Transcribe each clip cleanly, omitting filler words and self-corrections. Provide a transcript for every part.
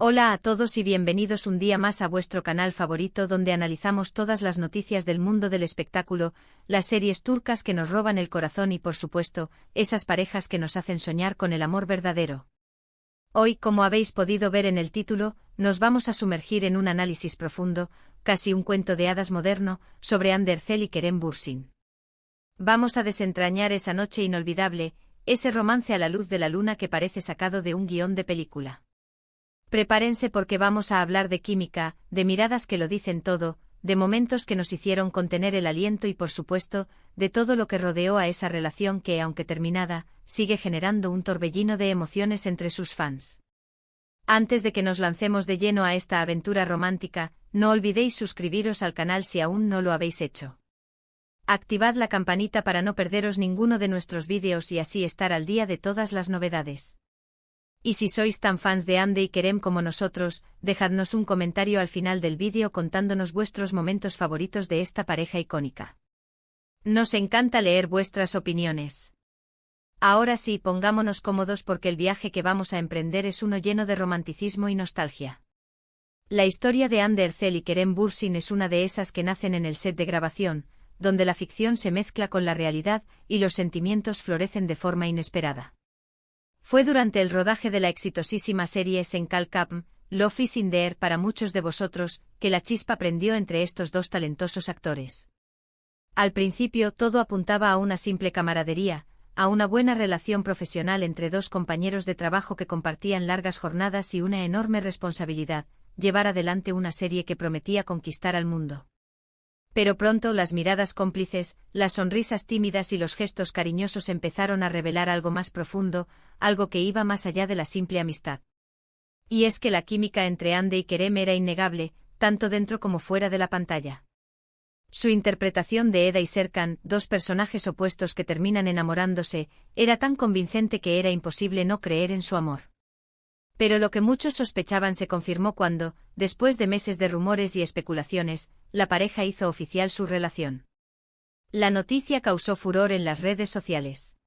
Hola a todos y bienvenidos un día más a vuestro canal favorito donde analizamos todas las noticias del mundo del espectáculo, las series turcas que nos roban el corazón y por supuesto, esas parejas que nos hacen soñar con el amor verdadero. Hoy, como habéis podido ver en el título, nos vamos a sumergir en un análisis profundo, casi un cuento de hadas moderno, sobre Hande Erçel y Kerem Bürsin. Vamos a desentrañar esa noche inolvidable, ese romance a la luz de la luna que parece sacado de un guión de película. Prepárense porque vamos a hablar de química, de miradas que lo dicen todo, de momentos que nos hicieron contener el aliento y por supuesto, de todo lo que rodeó a esa relación que, aunque terminada, sigue generando un torbellino de emociones entre sus fans. Antes de que nos lancemos de lleno a esta aventura romántica, no olvidéis suscribiros al canal si aún no lo habéis hecho. Activad la campanita para no perderos ninguno de nuestros vídeos y así estar al día de todas las novedades. Y si sois tan fans de Hande y Kerem como nosotros, dejadnos un comentario al final del vídeo contándonos vuestros momentos favoritos de esta pareja icónica. Nos encanta leer vuestras opiniones. Ahora sí, pongámonos cómodos porque el viaje que vamos a emprender es uno lleno de romanticismo y nostalgia. La historia de Hande Erçel y Kerem Bürsin es una de esas que nacen en el set de grabación, donde la ficción se mezcla con la realidad y los sentimientos florecen de forma inesperada. Fue durante el rodaje de la exitosísima serie Sen Kalkapm, Love is in the Air para muchos de vosotros, que la chispa prendió entre estos dos talentosos actores. Al principio todo apuntaba a una simple camaradería, a una buena relación profesional entre dos compañeros de trabajo que compartían largas jornadas y una enorme responsabilidad, llevar adelante una serie que prometía conquistar al mundo. Pero pronto las miradas cómplices, las sonrisas tímidas y los gestos cariñosos empezaron a revelar algo más profundo, algo que iba más allá de la simple amistad. Y es que la química entre Hande y Kerem era innegable, tanto dentro como fuera de la pantalla. Su interpretación de Eda y Serkan, dos personajes opuestos que terminan enamorándose, era tan convincente que era imposible no creer en su amor. Pero lo que muchos sospechaban se confirmó cuando, después de meses de rumores y especulaciones, la pareja hizo oficial su relación. La noticia causó furor en las redes sociales.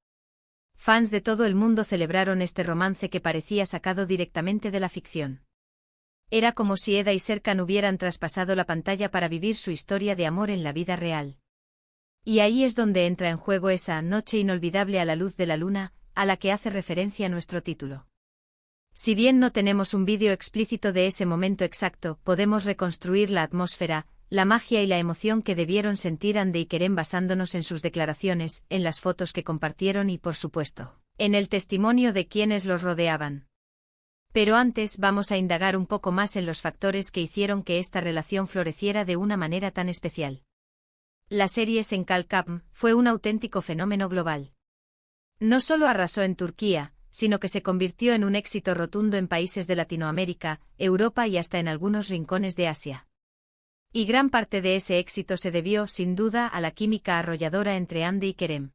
Fans de todo el mundo celebraron este romance que parecía sacado directamente de la ficción. Era como si Eda y Serkan hubieran traspasado la pantalla para vivir su historia de amor en la vida real. Y ahí es donde entra en juego esa noche inolvidable a la luz de la luna, a la que hace referencia nuestro título. Si bien no tenemos un vídeo explícito de ese momento exacto, podemos reconstruir la atmósfera, la magia y la emoción que debieron sentir Hande y Kerem basándonos en sus declaraciones, en las fotos que compartieron y, por supuesto, en el testimonio de quienes los rodeaban. Pero antes vamos a indagar un poco más en los factores que hicieron que esta relación floreciera de una manera tan especial. La serie Sen Kalkapm fue un auténtico fenómeno global. No solo arrasó en Turquía, sino que se convirtió en un éxito rotundo en países de Latinoamérica, Europa y hasta en algunos rincones de Asia. Y gran parte de ese éxito se debió, sin duda, a la química arrolladora entre Hande y Kerem.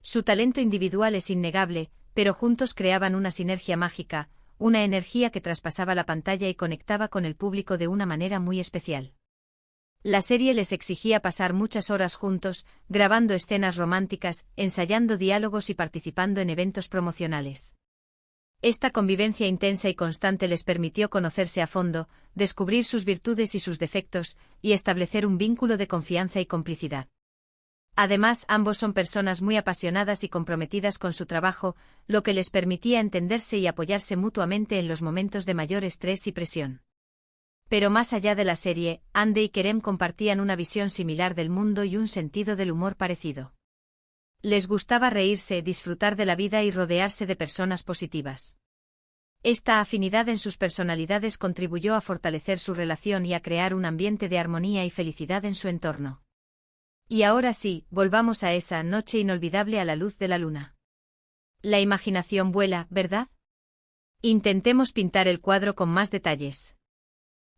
Su talento individual es innegable, pero juntos creaban una sinergia mágica, una energía que traspasaba la pantalla y conectaba con el público de una manera muy especial. La serie les exigía pasar muchas horas juntos, grabando escenas románticas, ensayando diálogos y participando en eventos promocionales. Esta convivencia intensa y constante les permitió conocerse a fondo, descubrir sus virtudes y sus defectos, y establecer un vínculo de confianza y complicidad. Además, ambos son personas muy apasionadas y comprometidas con su trabajo, lo que les permitía entenderse y apoyarse mutuamente en los momentos de mayor estrés y presión. Pero más allá de la serie, Hande y Kerem compartían una visión similar del mundo y un sentido del humor parecido. Les gustaba reírse, disfrutar de la vida y rodearse de personas positivas. Esta afinidad en sus personalidades contribuyó a fortalecer su relación y a crear un ambiente de armonía y felicidad en su entorno. Y ahora sí, volvamos a esa noche inolvidable a la luz de la luna. La imaginación vuela, ¿verdad? Intentemos pintar el cuadro con más detalles.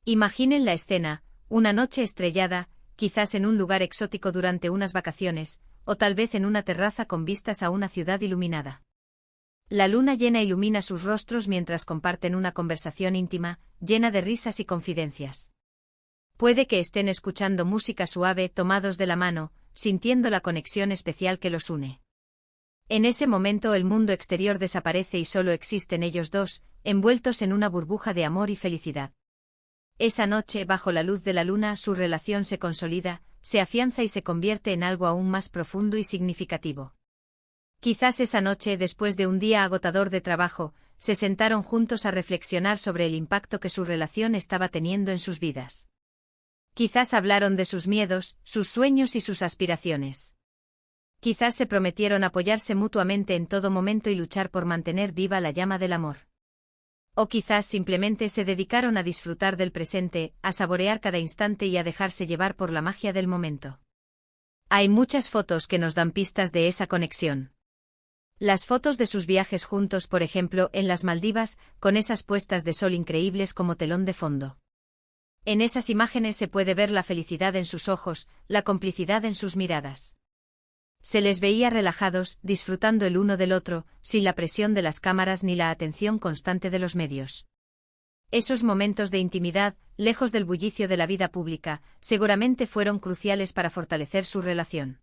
Imaginen la escena, una noche estrellada, quizás en un lugar exótico durante unas vacaciones, o tal vez en una terraza con vistas a una ciudad iluminada. La luna llena ilumina sus rostros mientras comparten una conversación íntima, llena de risas y confidencias. Puede que estén escuchando música suave, tomados de la mano, sintiendo la conexión especial que los une. En ese momento el mundo exterior desaparece y solo existen ellos dos, envueltos en una burbuja de amor y felicidad. Esa noche, bajo la luz de la luna, su relación se consolida, se afianza y se convierte en algo aún más profundo y significativo. Quizás esa noche, después de un día agotador de trabajo, se sentaron juntos a reflexionar sobre el impacto que su relación estaba teniendo en sus vidas. Quizás hablaron de sus miedos, sus sueños y sus aspiraciones. Quizás se prometieron apoyarse mutuamente en todo momento y luchar por mantener viva la llama del amor. O quizás simplemente se dedicaron a disfrutar del presente, a saborear cada instante y a dejarse llevar por la magia del momento. Hay muchas fotos que nos dan pistas de esa conexión. Las fotos de sus viajes juntos, por ejemplo, en las Maldivas, con esas puestas de sol increíbles como telón de fondo. En esas imágenes se puede ver la felicidad en sus ojos, la complicidad en sus miradas. Se les veía relajados, disfrutando el uno del otro, sin la presión de las cámaras ni la atención constante de los medios. Esos momentos de intimidad, lejos del bullicio de la vida pública, seguramente fueron cruciales para fortalecer su relación.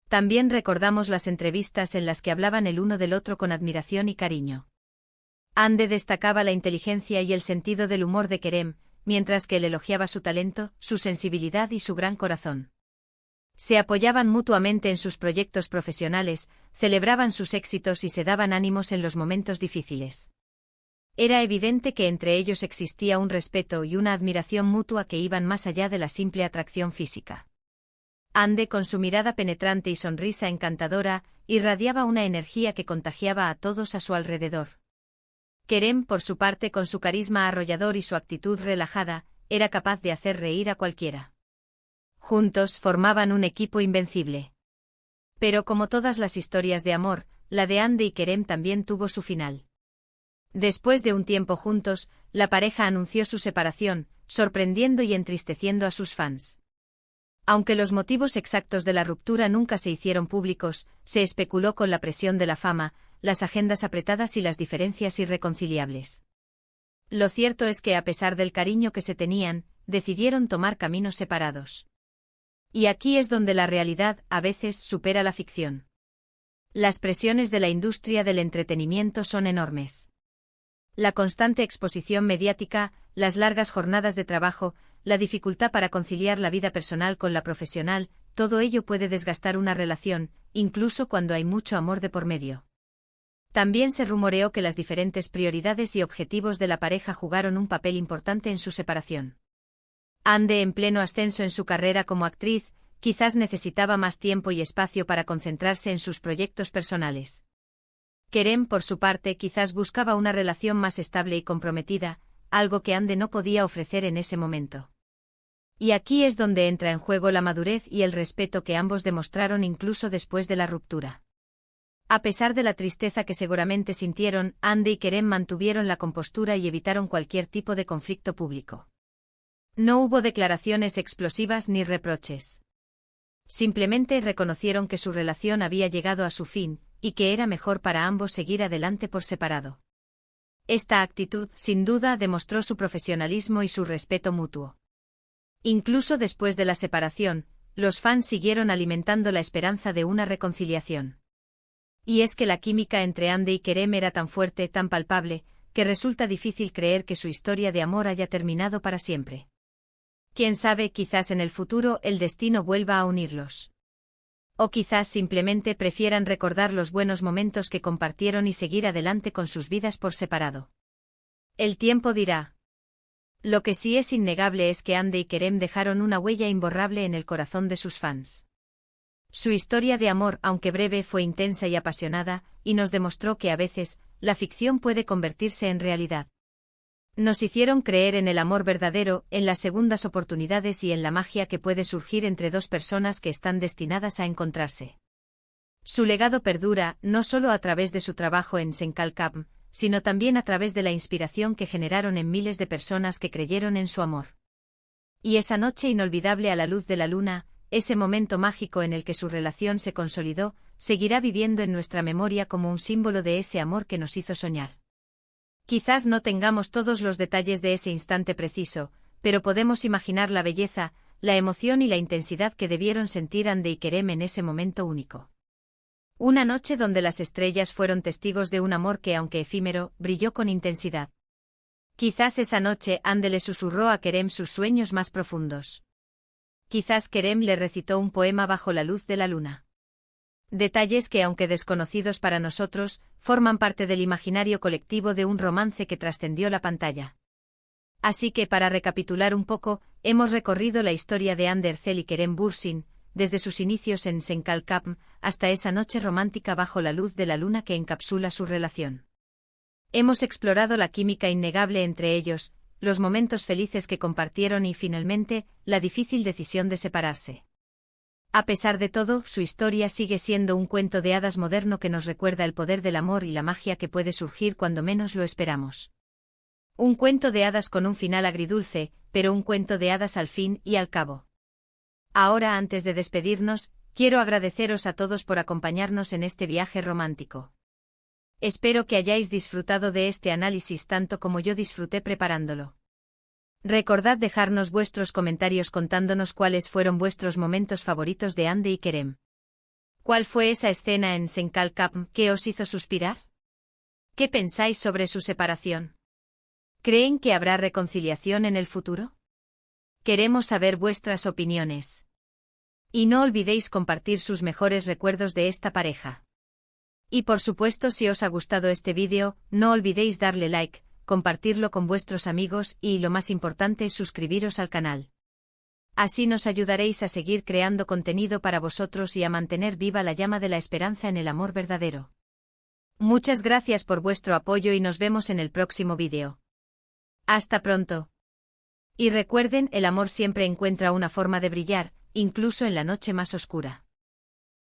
También recordamos las entrevistas en las que hablaban el uno del otro con admiración y cariño. Ande destacaba la inteligencia y el sentido del humor de Kerem, mientras que él elogiaba su talento, su sensibilidad y su gran corazón. Se apoyaban mutuamente en sus proyectos profesionales, celebraban sus éxitos y se daban ánimos en los momentos difíciles. Era evidente que entre ellos existía un respeto y una admiración mutua que iban más allá de la simple atracción física. Ande, con su mirada penetrante y sonrisa encantadora, irradiaba una energía que contagiaba a todos a su alrededor. Kerem, por su parte, con su carisma arrollador y su actitud relajada, era capaz de hacer reír a cualquiera. Juntos formaban un equipo invencible. Pero como todas las historias de amor, la de Ande y Kerem también tuvo su final. Después de un tiempo juntos, la pareja anunció su separación, sorprendiendo y entristeciendo a sus fans. Aunque los motivos exactos de la ruptura nunca se hicieron públicos, se especuló con la presión de la fama, las agendas apretadas y las diferencias irreconciliables. Lo cierto es que a pesar del cariño que se tenían, decidieron tomar caminos separados. Y aquí es donde la realidad, a veces, supera la ficción. Las presiones de la industria del entretenimiento son enormes. La constante exposición mediática, las largas jornadas de trabajo, la dificultad para conciliar la vida personal con la profesional, todo ello puede desgastar una relación, incluso cuando hay mucho amor de por medio. También se rumoreó que las diferentes prioridades y objetivos de la pareja jugaron un papel importante en su separación. Ande, en pleno ascenso en su carrera como actriz, quizás necesitaba más tiempo y espacio para concentrarse en sus proyectos personales. Kerem, por su parte, quizás buscaba una relación más estable y comprometida, algo que Ande no podía ofrecer en ese momento. Y aquí es donde entra en juego la madurez y el respeto que ambos demostraron incluso después de la ruptura. A pesar de la tristeza que seguramente sintieron, Ande y Kerem mantuvieron la compostura y evitaron cualquier tipo de conflicto público. No hubo declaraciones explosivas ni reproches. Simplemente reconocieron que su relación había llegado a su fin, y que era mejor para ambos seguir adelante por separado. Esta actitud, sin duda, demostró su profesionalismo y su respeto mutuo. Incluso después de la separación, los fans siguieron alimentando la esperanza de una reconciliación. Y es que la química entre Ande y Kerem era tan fuerte, tan palpable, que resulta difícil creer que su historia de amor haya terminado para siempre. Quién sabe, quizás en el futuro el destino vuelva a unirlos. O quizás simplemente prefieran recordar los buenos momentos que compartieron y seguir adelante con sus vidas por separado. El tiempo dirá. Lo que sí es innegable es que Ande y Kerem dejaron una huella imborrable en el corazón de sus fans. Su historia de amor, aunque breve, fue intensa y apasionada, y nos demostró que a veces, la ficción puede convertirse en realidad. Nos hicieron creer en el amor verdadero, en las segundas oportunidades y en la magia que puede surgir entre dos personas que están destinadas a encontrarse. Su legado perdura, no solo a través de su trabajo en Senkalkam, sino también a través de la inspiración que generaron en miles de personas que creyeron en su amor. Y esa noche inolvidable a la luz de la luna, ese momento mágico en el que su relación se consolidó, seguirá viviendo en nuestra memoria como un símbolo de ese amor que nos hizo soñar. Quizás no tengamos todos los detalles de ese instante preciso, pero podemos imaginar la belleza, la emoción y la intensidad que debieron sentir Ande y Kerem en ese momento único. Una noche donde las estrellas fueron testigos de un amor que, aunque efímero, brilló con intensidad. Quizás esa noche Ande le susurró a Kerem sus sueños más profundos. Quizás Kerem le recitó un poema bajo la luz de la luna. Detalles que, aunque desconocidos para nosotros, forman parte del imaginario colectivo de un romance que trascendió la pantalla. Así que, para recapitular un poco, hemos recorrido la historia de Hande Erçel y Kerem Bürsin, desde sus inicios en Senkalkapm hasta esa noche romántica bajo la luz de la luna que encapsula su relación. Hemos explorado la química innegable entre ellos, los momentos felices que compartieron y, finalmente, la difícil decisión de separarse. A pesar de todo, su historia sigue siendo un cuento de hadas moderno que nos recuerda el poder del amor y la magia que puede surgir cuando menos lo esperamos. Un cuento de hadas con un final agridulce, pero un cuento de hadas al fin y al cabo. Ahora, antes de despedirnos, quiero agradeceros a todos por acompañarnos en este viaje romántico. Espero que hayáis disfrutado de este análisis tanto como yo disfruté preparándolo. Recordad dejarnos vuestros comentarios contándonos cuáles fueron vuestros momentos favoritos de Hande y Kerem. ¿Cuál fue esa escena en Senkalkapm que os hizo suspirar? ¿Qué pensáis sobre su separación? ¿Creen que habrá reconciliación en el futuro? Queremos saber vuestras opiniones. Y no olvidéis compartir sus mejores recuerdos de esta pareja. Y por supuesto, si os ha gustado este vídeo, no olvidéis darle like, compartirlo con vuestros amigos y, lo más importante, suscribiros al canal. Así nos ayudaréis a seguir creando contenido para vosotros y a mantener viva la llama de la esperanza en el amor verdadero. Muchas gracias por vuestro apoyo y nos vemos en el próximo vídeo. Hasta pronto. Y recuerden, el amor siempre encuentra una forma de brillar, incluso en la noche más oscura.